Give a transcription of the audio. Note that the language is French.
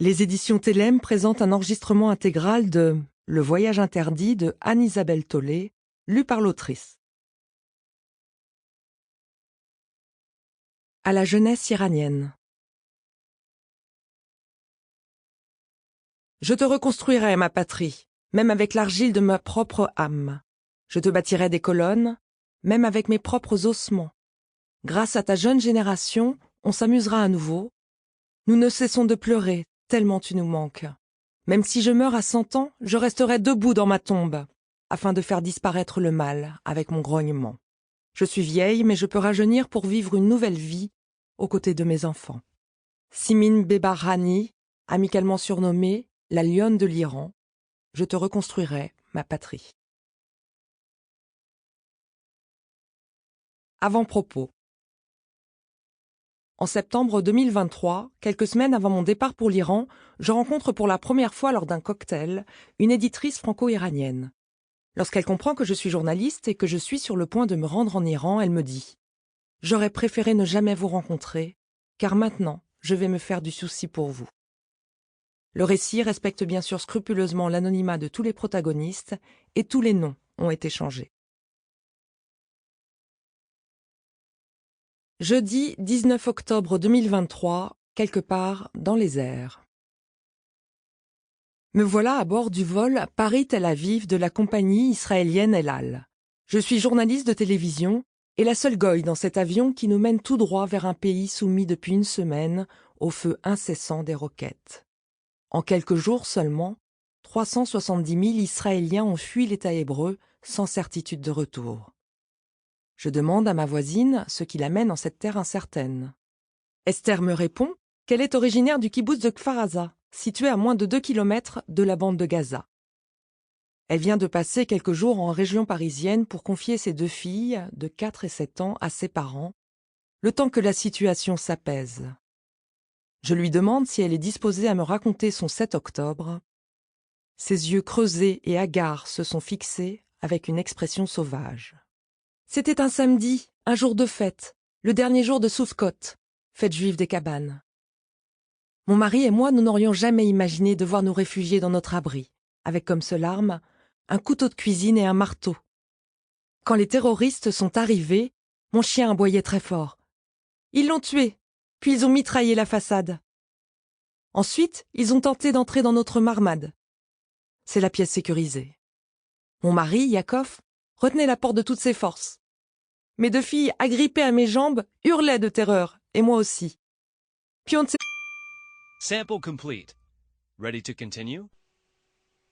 Les éditions Télème présentent un enregistrement intégral de Le voyage interdit de Anne-Isabelle Tollet, lu par l'autrice. À la jeunesse iranienne. Je te reconstruirai, ma patrie, même avec l'argile de ma propre âme. Je te bâtirai des colonnes, même avec mes propres ossements. Grâce à ta jeune génération, on s'amusera à nouveau. Nous ne cessons de pleurer, tellement tu nous manques. Même si je meurs à 100 ans, je resterai debout dans ma tombe, afin de faire disparaître le mal avec mon grognement. Je suis vieille, mais je peux rajeunir pour vivre une nouvelle vie aux côtés de mes enfants. Simin Bebarhani, amicalement surnommée la lionne de l'Iran, je te reconstruirai, ma patrie. Avant-propos. En septembre 2023, quelques semaines avant mon départ pour l'Iran, je rencontre pour la première fois lors d'un cocktail une éditrice franco-iranienne. Lorsqu'elle comprend que je suis journaliste et que je suis sur le point de me rendre en Iran, elle me dit « J'aurais préféré ne jamais vous rencontrer, car maintenant, je vais me faire du souci pour vous. » Le récit respecte bien sûr scrupuleusement l'anonymat de tous les protagonistes et tous les noms ont été changés. Jeudi 19 octobre 2023, quelque part dans les airs. Me voilà à bord du vol Paris-Tel Aviv de la compagnie israélienne El Al. Je suis journaliste de télévision et la seule goy dans cet avion qui nous mène tout droit vers un pays soumis depuis une semaine au feu incessant des roquettes. En quelques jours seulement, 370 000 Israéliens ont fui l'État hébreu sans certitude de retour. Je demande à ma voisine ce qui l'amène en cette terre incertaine. Esther me répond qu'elle est originaire du kibboutz de Kfar Aza, situé à moins de 2 kilomètres de la bande de Gaza. Elle vient de passer quelques jours en région parisienne pour confier ses 2 filles, de 4 et 7 ans, à ses parents, le temps que la situation s'apaise. Je lui demande si elle est disposée à me raconter son 7 octobre. Ses yeux creusés et hagards se sont fixés avec une expression sauvage. C'était un samedi, un jour de fête, le dernier jour de Soukhot, fête juive des cabanes. Mon mari et moi, nous n'aurions jamais imaginé devoir nous réfugier dans notre abri, avec comme seule arme un couteau de cuisine et un marteau. Quand les terroristes sont arrivés, mon chien aboyait très fort. Ils l'ont tué, puis ils ont mitraillé la façade. Ensuite, ils ont tenté d'entrer dans notre marmade. C'est la pièce sécurisée. Mon mari, Yaakov, retenait la porte de toutes ses forces. Mes 2 filles, agrippées à mes jambes, hurlaient de terreur, et moi aussi. Puis on ne sait... Sample complete. Ready to continue?